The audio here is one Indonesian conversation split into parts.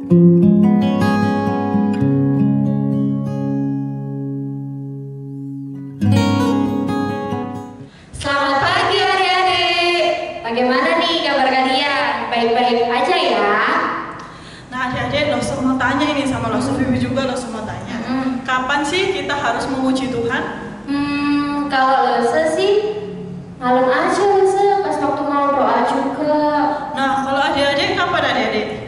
Selamat pagi adik-adik. Bagaimana nih kabar kalian? Baik-baik aja ya? Nah adik-adik, lo semua tanya ini sama lo Vivi juga lo semua tanya. Kapan sih kita harus memuji Tuhan? Kalau Lese sih malam aja Lese, pas waktu mau doa juga. Nah kalau adik-adik, kapan adik-adik?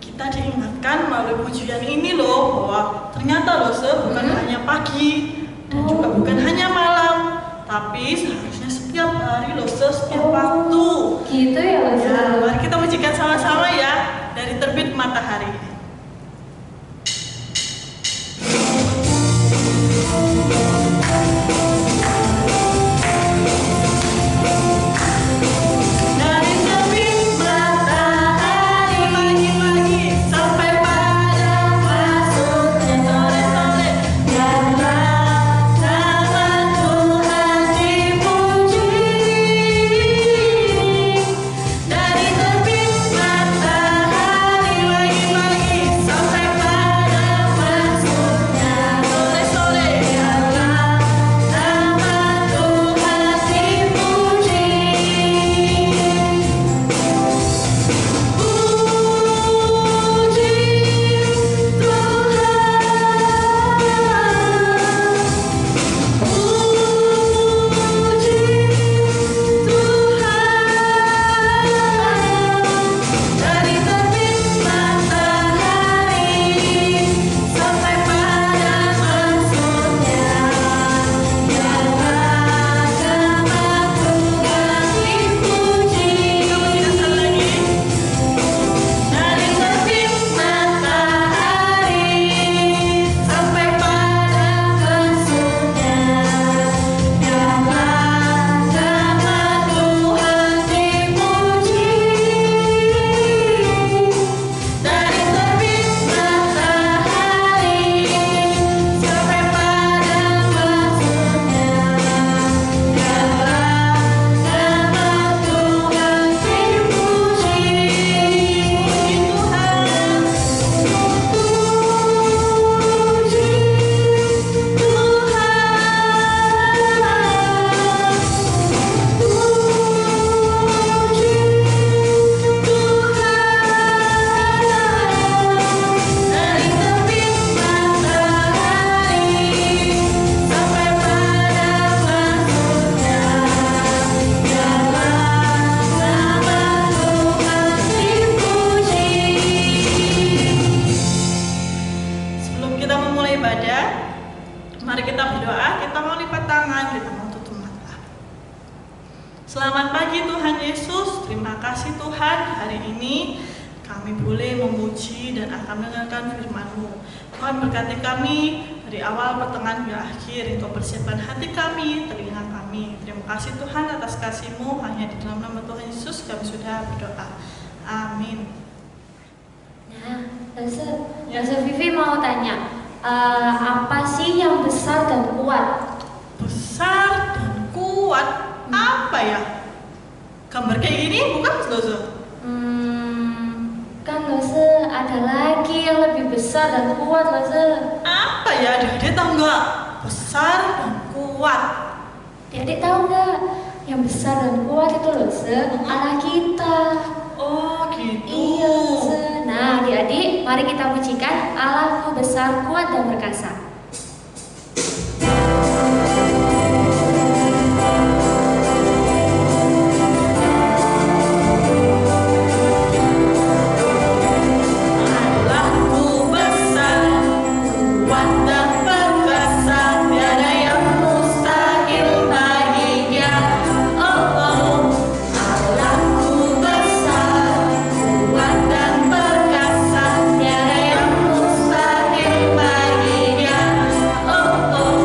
Kita diingatkan melalui pujian ini loh, bahwa ternyata lo bukan hanya pagi dan juga bukan hanya malam, tapi seharusnya setiap hari lo setiap waktu. Gitu ya Lese? Ya, mari kita pujikan sama-sama ya, dari terbit matahari. Dari terbit matahari pagi-pagi sampai pada masuknya sore-sore, biarlah nama Tuhan dipuji. Dari terbit matahari pagi-pagi sampai pada masuknya sore-sore, biarlah nama Tuhan dipuji. Dari terbit matahari sampai pada masuknya, biarlah nama Tuhan dipuji. Kita pujikan sekali lagi. Dari terbit matahari sampai pada masuknya, biarlah nama Tuhan dipuji. Dari terbit matahari sampai pada masuknya, biarlah nama Tuhan dipuji. Dari terbit matahari sampai pada masuknya, biarlah nama Tuhan dipuji. Sebelum kita memulai ibadah, mari kita berdoa. Kita mau lipat tangan, kita mau tutup mata. Selamat pagi Tuhan Yesus. Terima kasih Tuhan, hari ini kami boleh memuji dan akan mendengarkan firman-Mu. Tuhan berkati kami dari awal, pertengahan, hingga akhir. Engkau persiapkan hati kami, telinga kami. Terima kasih Tuhan atas kasih-Mu. Hanya di dalam nama Tuhan Yesus kami sudah berdoa. Amin. Nah, Lese Vivi mau tanya, apa sih yang besar dan kuat? Besar dan kuat, apa ya? Gambar kayak gini bukan Lozo? Kan Lese ada lagi yang lebih besar dan kuat Lese. Apa ya? Adik-adik tahu nggak? Besar dan kuat. Adik tahu nggak? Yang besar dan kuat itu Lese, Allah kita. Oh gitu. Iya Lese. Nah adik-adik, mari kita pujikan Allahku besar, kuat dan perkasa. Allahku besar, kuat dan perkasa, tiada yang mustahil baginya. Oh oh. Allahku besar, kuat dan perkasa, tiada yang mustahil baginya. Oh oh.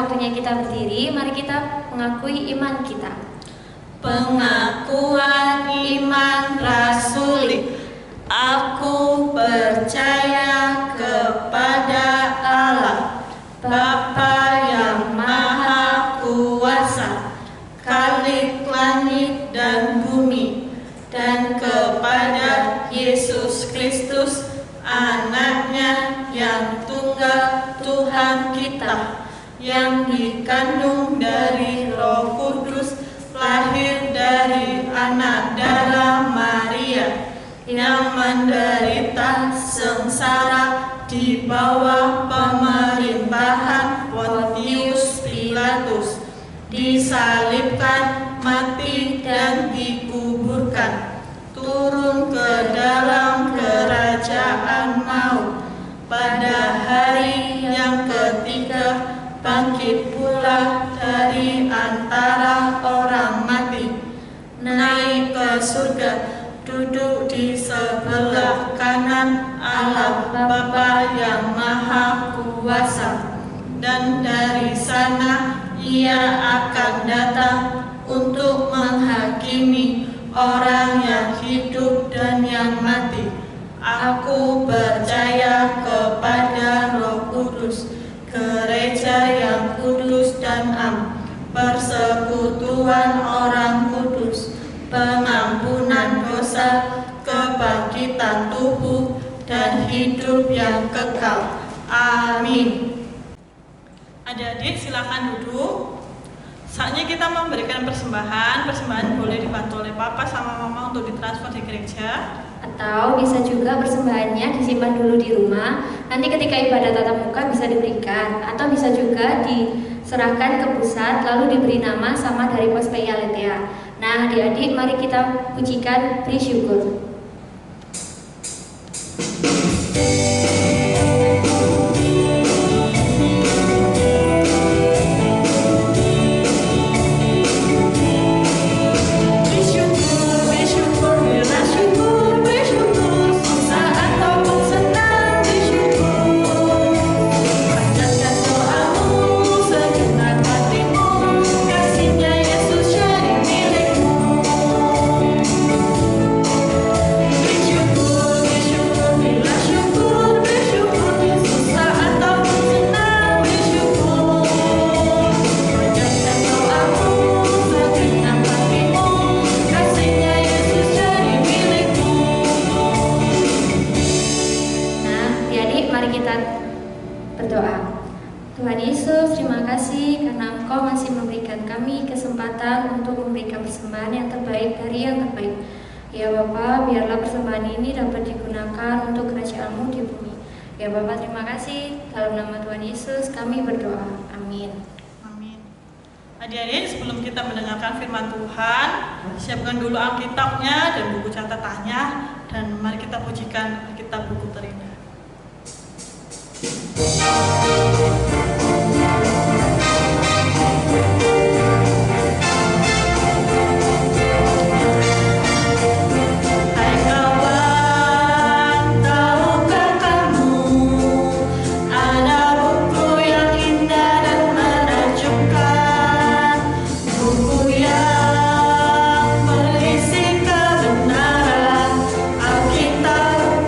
waktunya kita berdiri, mari kita mengakui iman kita. Pengakuan iman rasuli. Aku percaya kepada Allah, Bapa yang Maha Kuasa, Khalik langit dan bumi, dan kepada Yesus Kristus, Anaknya yang tunggal Tuhan kita, yang dikandung dari Roh Kudus, lahir dari anak darah Maria, yang menderita sengsara di bawah pemerintahan Pontius Pilatus, disalibkan, mati, dan dikuburkan, turun ke dalam kerajaan maut, pada hari yang ketiga bangkit pula dari antara orang mati, naik ke surga, duduk di sebelah kanan Allah Bapa yang Maha Kuasa, dan dari sana Ia akan datang untuk menghakimi orang yang hidup dan yang mati. Aku percaya kepada Roh Kudus, gereja yang kudus dan am, persekutuan orang kudus, pengampunan dosa, kebangkitan tubuh, dan hidup yang kekal. Amin. Adik-adik silakan duduk. Saatnya kita memberikan persembahan. Persembahan boleh dibantu oleh Papa sama Mama untuk ditransfer di gereja, Atau bisa juga persembahannya disimpan dulu di rumah. Nanti ketika ibadah tatap muka bisa diberikan. Atau bisa juga diserahkan ke pusat lalu diberi nama sama dari pos PI Aletheia. Nah, adik-adik mari kita pujikan beri syukur. Tuhan Yesus, terima kasih karena Engkau masih memberikan kami kesempatan untuk memberikan persembahan yang terbaik dari yang terbaik. Ya Bapa, biarlah persembahan ini dapat digunakan untuk kerajaan-Mu di bumi. Ya Bapa, terima kasih. Dalam nama Tuhan Yesus kami berdoa. Amin. Amin. Adik-adik, sebelum kita mendengarkan firman Tuhan, siapkan dulu Alkitabnya dan buku catatannya, dan mari kita pujikan Alkitab buku terindah.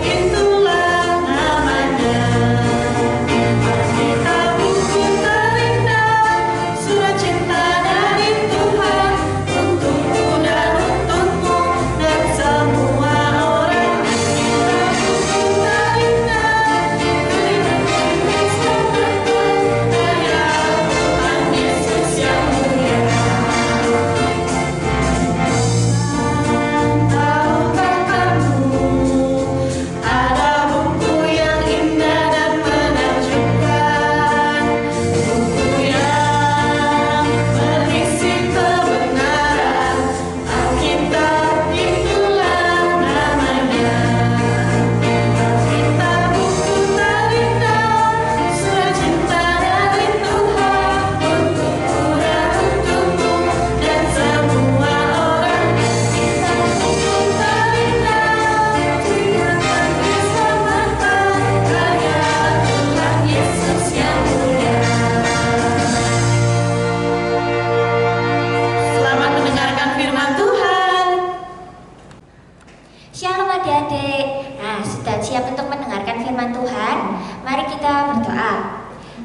Itulah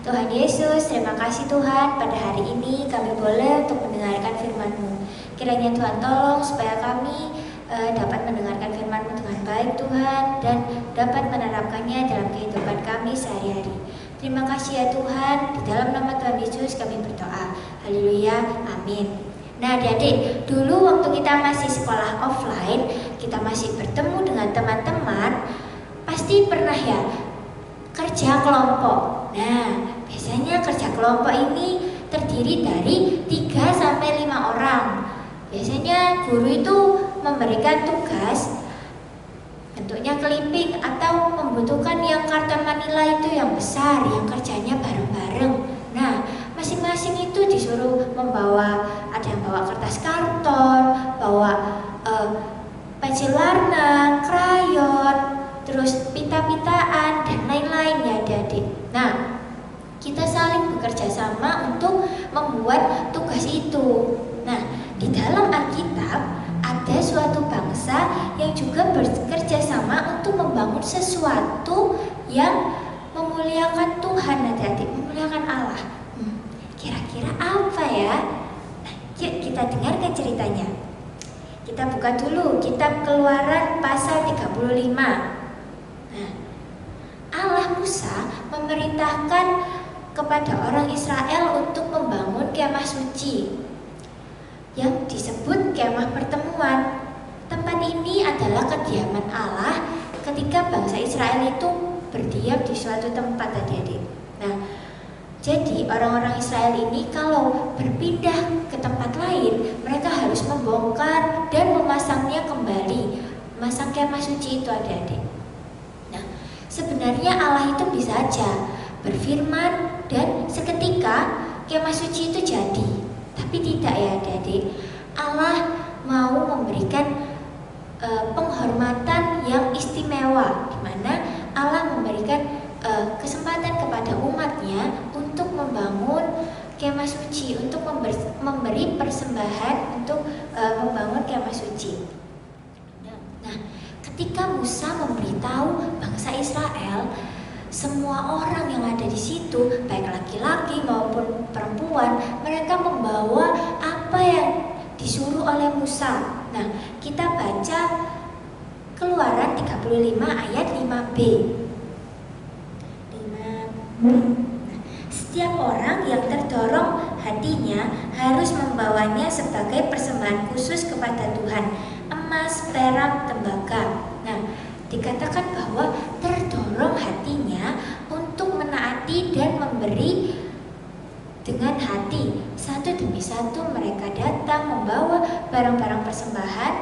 Tuhan Yesus, terima kasih Tuhan, pada hari ini kami boleh untuk mendengarkan firman-Mu. Kiranya Tuhan tolong supaya kami dapat mendengarkan firman-Mu dengan baik Tuhan, dan dapat menerapkannya dalam kehidupan kami sehari-hari. Terima kasih ya Tuhan, di dalam nama Tuhan Yesus kami berdoa. Haleluya, amin. Nah adik-adik, dulu waktu kita masih sekolah offline, kita masih bertemu dengan teman-teman, pasti pernah ya kerja kelompok. Nah, biasanya kerja kelompok ini terdiri dari 3-5 orang. Biasanya guru itu memberikan tugas bentuknya keliping atau membutuhkan yang karton manila itu yang besar, yang kerjanya bareng-bareng. Nah, masing-masing itu disuruh membawa, ada yang bawa kertas karton, bawa pensil warna, krayon, terus pita-pitaan dan lain-lain ya adik-adik. Nah, kita saling bekerja sama untuk membuat tugas itu. Nah, di dalam Alkitab ada suatu bangsa yang juga bekerja sama untuk membangun sesuatu yang memuliakan Tuhan adik-adik, memuliakan Allah. Kira-kira apa ya? Nah, yuk kita dengarkan ceritanya. Kita buka dulu kitab Keluaran pasal 35. Allah Musa memerintahkan kepada orang Israel untuk membangun kemah suci yang disebut kemah pertemuan. Tempat ini adalah kediaman Allah ketika bangsa Israel itu berdiam di suatu tempat adik-adik. Nah, jadi orang-orang Israel ini kalau berpindah ke tempat lain, mereka harus membongkar dan memasangnya kembali, memasang kemah suci itu adik-adik. Sebenarnya Allah itu bisa aja berfirman dan seketika kemah suci itu jadi. Tapi tidak ya adik-adik. Allah mau memberikan penghormatan yang istimewa, di mana Allah memberikan kesempatan kepada umatnya untuk membangun kemah suci, untuk memberi persembahan untuk membangun kemah suci. Ketika Musa memberitahu bangsa Israel, semua orang yang ada di situ, baik laki-laki maupun perempuan, mereka membawa apa yang disuruh oleh Musa. Nah, kita baca Keluaran 35 ayat 5b. Setiap orang yang terdorong hatinya harus membawanya sebagai persembahan khusus kepada Tuhan, emas, perak, tembaga. Nah, dikatakan bahwa terdorong hatinya untuk menaati dan memberi dengan hati. Satu demi satu mereka datang membawa barang-barang persembahan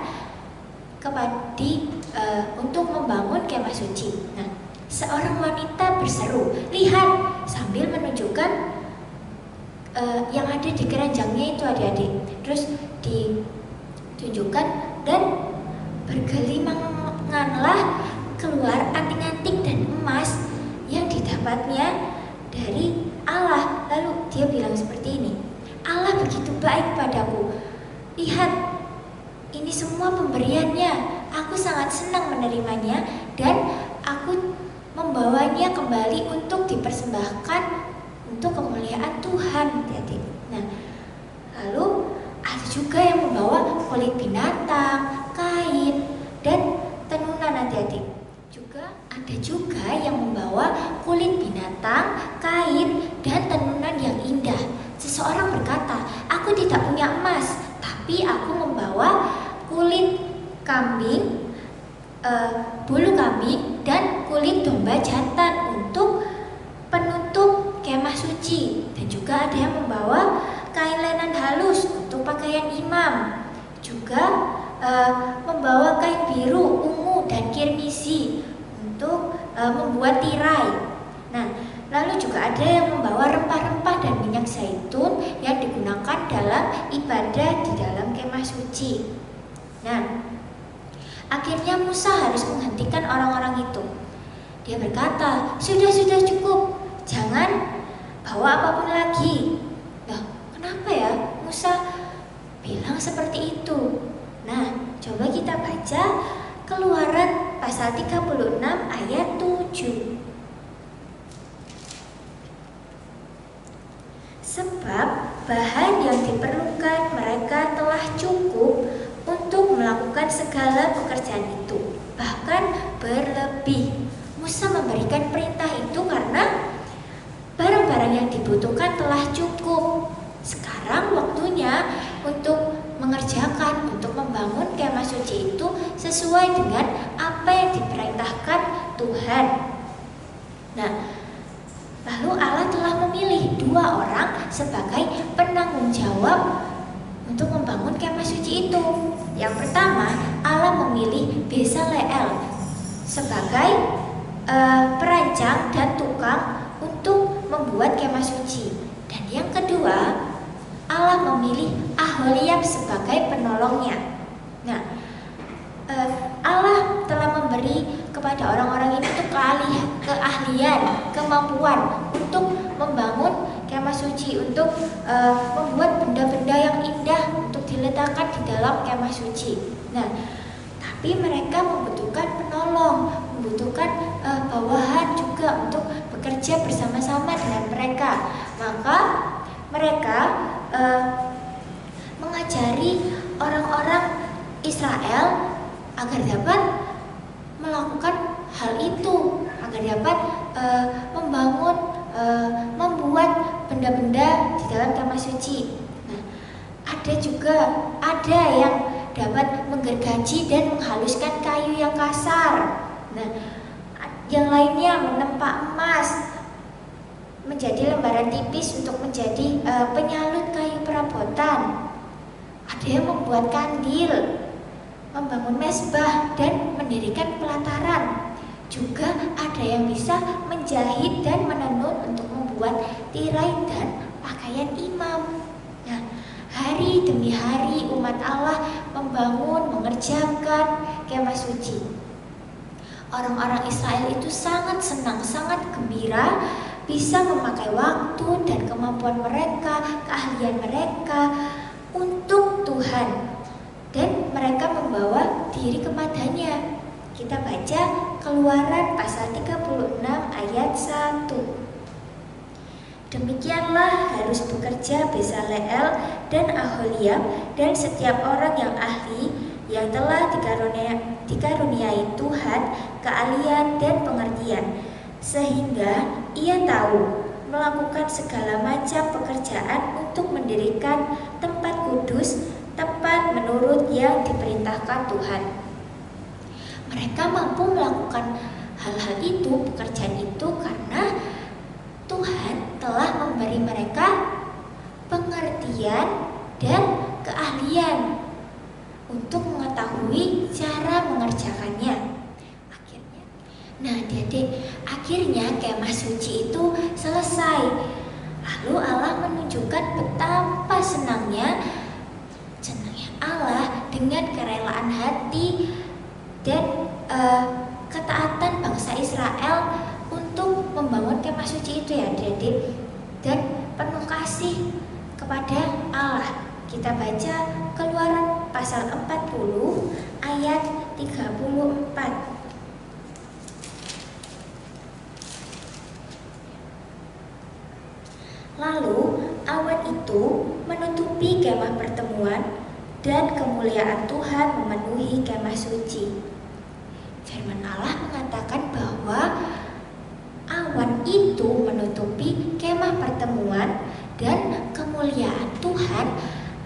untuk membangun kemah suci. Nah, seorang wanita berseru, "Lihat!" sambil menunjukkan yang ada di keranjangnya itu adik-adik. Terus ditunjukkan dan bergelimanganlah keluar anting-anting dan emas yang didapatnya dari Allah. Lalu dia bilang seperti ini, "Allah begitu baik padaku. Lihat, ini semua pemberiannya. Aku sangat senang menerimanya dan aku membawanya kembali untuk dipersembahkan untuk kemuliaan Tuhan." Jadi, nah, lalu ada juga yang membawa kulit binatang, kain, dan tenunan adik-adik. Juga ada juga yang membawa kulit binatang, kain, dan tenunan yang indah. Seseorang berkata, "Aku tidak punya emas, tapi aku membawa kulit kambing, bulu kambing, dan kulit domba jantan untuk penutup kemah suci." Dan juga ada yang membawa kain lenan halus untuk pakaian imam. Juga membawa kain biru, ungu, dan kirmisi untuk membuat tirai. Nah, lalu juga ada yang membawa rempah-rempah dan minyak zaitun yang digunakan dalam ibadah di dalam kemah suci. Nah, akhirnya Musa harus menghentikan orang-orang itu. Dia berkata, sudah cukup, jangan bawa apapun lagi." Loh, kenapa ya Musa bilang seperti itu? Nah, coba kita baca Keluaran pasal 36 ayat 7. sebab bahan yang diperlukan mereka telah cukup untuk melakukan segala pekerjaan itu, bahkan berlebih. Musa memberikan perintah itu karena barang-barang yang dibutuhkan telah cukup. Sekarang waktunya untuk mengerjakan, untuk membangun kemah suci itu sesuai dengan apa yang diperintahkan Tuhan. Nah, lalu Allah telah memilih 2 orang sebagai penanggung jawab untuk membangun kemah suci itu. Yang pertama, Allah memilih Bezaleel sebagai perancang dan tukang untuk membuat kemah suci. Dan yang kedua, Allah memilih Aholiab sebagai penolongnya. Nah, Allah telah memberi kepada orang-orang ini itu keahlian, kemampuan untuk membangun kemah suci, untuk membuat benda-benda yang indah untuk diletakkan di dalam kemah suci. Nah, tapi mereka membutuhkan penolong, membutuhkan bawahan juga untuk bekerja bersama-sama dengan mereka. Maka mereka mengajari orang-orang Israel agar dapat melakukan hal itu, agar dapat membuat benda-benda di dalam kemah suci. Nah, ada yang dapat menggergaji dan menghaluskan kayu yang kasar. Nah, yang lainnya menempa emas menjadi lembaran tipis untuk menjadi penyalut kayu perabotan. Ada yang membuat kandil, membangun mesbah, dan mendirikan pelataran. Juga ada yang bisa menjahit dan menenun untuk membuat tirai dan pakaian imam. Nah, hari demi hari umat Allah mengerjakan kemah suci. Orang-orang Israel itu sangat senang, sangat gembira bisa memakai waktu dan kemampuan mereka, keahlian mereka untuk Tuhan, dan mereka membawa diri kepadanya. Kita baca Keluaran pasal 36 ayat 1. Demikianlah harus bekerja Bezaleel dan Aholiab dan setiap orang yang ahli yang telah dikaruniai Tuhan keahlian dan pengertian, sehingga ia tahu melakukan segala macam pekerjaan untuk mendirikan tempat kudus, tempat menurut yang diperintahkan Tuhan. Mereka mampu melakukan hal-hal itu, pekerjaan itu, karena Tuhan telah memberi mereka pengertian dan keahlian untuk mengetahui cara mengerjakannya. Akhirnya kemah suci itu selesai. Lalu Allah menunjukkan betapa senangnya Allah dengan kerelaan hati dan ketaatan bangsa Israel untuk membangun kemah suci itu, ya adik-adik, dan penuh kasih kepada Allah. Kita baca Keluaran pasal 40 ayat 34. Lalu awan itu menutupi kemah pertemuan dan kemuliaan Tuhan memenuhi kemah suci. Firman Allah mengatakan bahwa awan itu menutupi kemah pertemuan dan kemuliaan Tuhan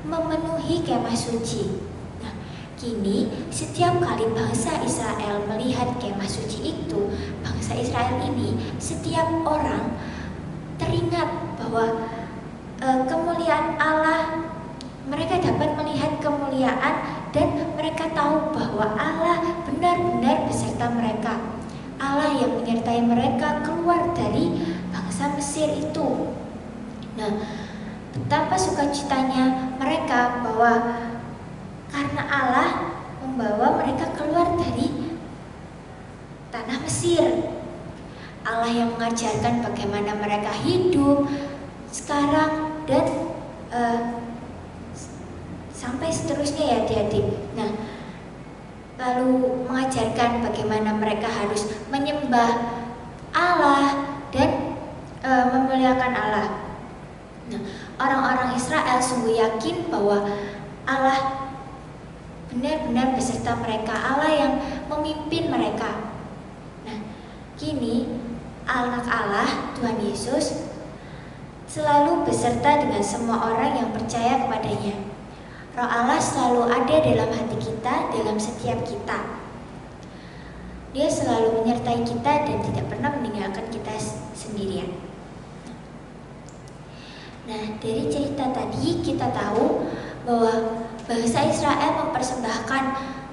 memenuhi kemah suci. Nah, kini setiap kali bangsa Israel melihat kemah suci itu, bangsa Israel ini, setiap orang teringat bahwa kemuliaan Allah, mereka dapat melihat kemuliaan dan mereka tahu bahwa Allah benar-benar beserta mereka. Allah yang menyertai mereka keluar dari bangsa Mesir itu. Nah, betapa sukacitanya mereka bahwa karena Allah membawa mereka keluar dari tanah Mesir. Allah yang mengajarkan bagaimana mereka hidup sekarang dan sampai seterusnya, ya adik-adik. Nah, lalu mengajarkan bagaimana mereka harus menyembah Allah dan memuliakan Allah. Nah, orang-orang Israel sungguh yakin bahwa Allah benar-benar beserta mereka, Allah yang memimpin mereka. Nah, kini anak Allah, Tuhan Yesus, selalu beserta dengan semua orang yang percaya kepadanya. Roh Allah selalu ada dalam hati kita, dalam setiap kita. Dia selalu menyertai kita dan tidak pernah meninggalkan kita sendirian. Nah, dari cerita tadi kita tahu bahwa bangsa Israel mempersembahkan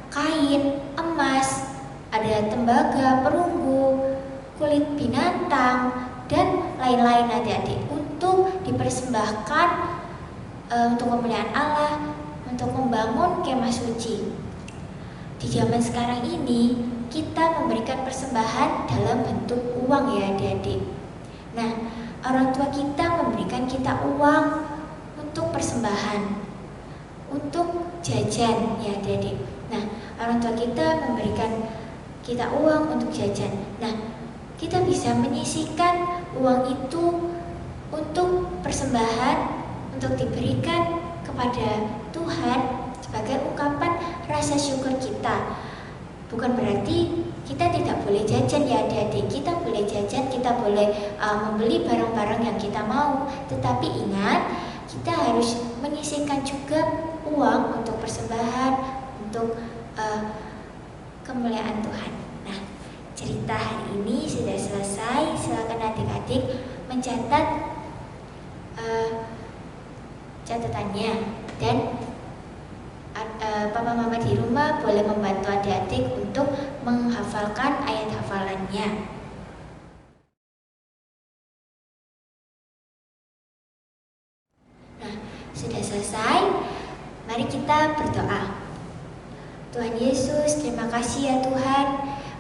kain, emas, ada tembaga, perunggu, kulit binatang, dan lain-lain adik-adik untuk dipersembahkan untuk kemuliaan Allah, untuk membangun kemah suci. Di zaman sekarang ini kita memberikan persembahan dalam bentuk uang ya adik-adik. Nah, orang tua kita memberikan kita uang untuk persembahan, untuk jajan ya adik-adik. Nah, orang tua kita memberikan kita uang untuk jajan. Nah, kita bisa menyisihkan uang itu untuk persembahan, untuk diberikan kepada Tuhan sebagai ungkapan rasa syukur kita. Bukan berarti kita tidak boleh jajan ya adik-adik. Kita boleh jajan, kita boleh membeli barang-barang yang kita mau. Tetapi ingat, kita harus menyisihkan juga uang untuk persembahan, untuk kemuliaan Tuhan. Nah, cerita hari ini sudah selesai. Silakan adik-adik mencatat catatannya, dan papa mama di rumah boleh membantu adik-adik untuk menghafalkan ayat hafalannya. Nah, sudah selesai. Mari kita berdoa. Tuhan Yesus, terima kasih ya Tuhan.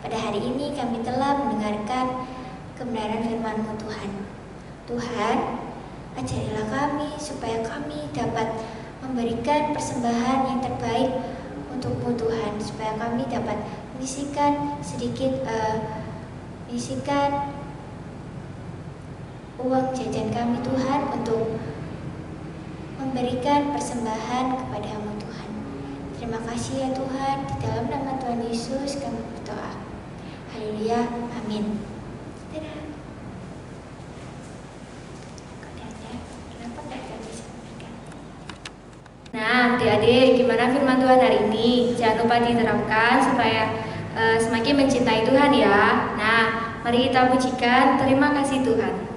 Pada hari ini kami telah mendengarkan kebenaran firman-Mu Tuhan. Tuhan, ajarilah kami supaya kami dapat memberikan persembahan yang terbaik untuk-Mu Tuhan, supaya kami dapat menyisihkan sedikit menyisihkan uang jajan kami Tuhan untuk memberikan persembahan kepada-Mu Tuhan. Terima kasih ya Tuhan, di dalam nama Tuhan Yesus kami berdoa. Haleluya, amin. Dadah. Nah, adik-adik, gimana firman Tuhan hari ini? Jangan lupa diterapkan supaya semakin mencintai Tuhan ya. Nah, mari kita pujikan, terima kasih Tuhan.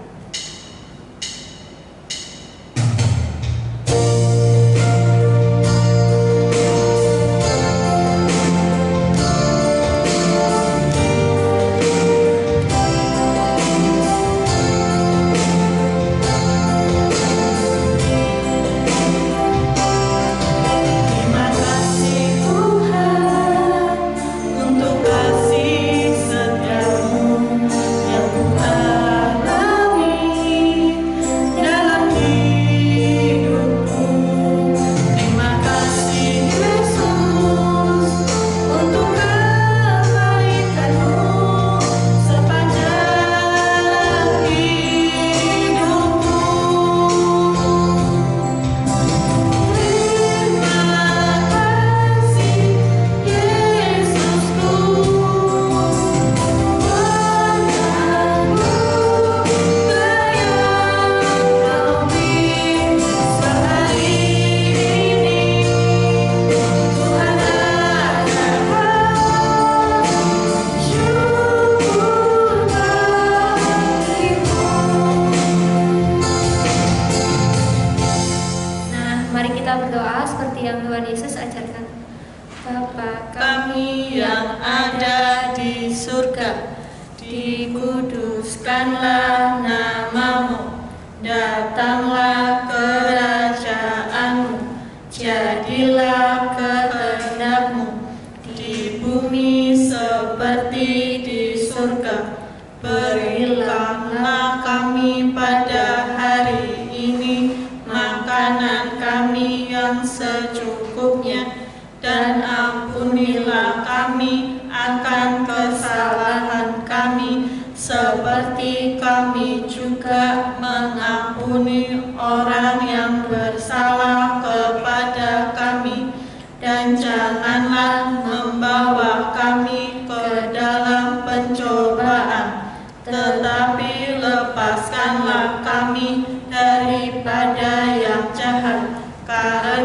Dikuduskanlah namamu, datanglah kerajaanmu, jadilah kehendakmu di bumi seperti di surga. Berikanlah kami pada hari ini makanan kami yang secukupnya, dan ampunilah kami akan kesalahan kami, seperti kami juga mengampuni ampuni orang yang bersalah kepada kami, dan janganlah membawa kami ke dalam pencobaan, tetapi lepaskanlah kami daripada yang jahat, karena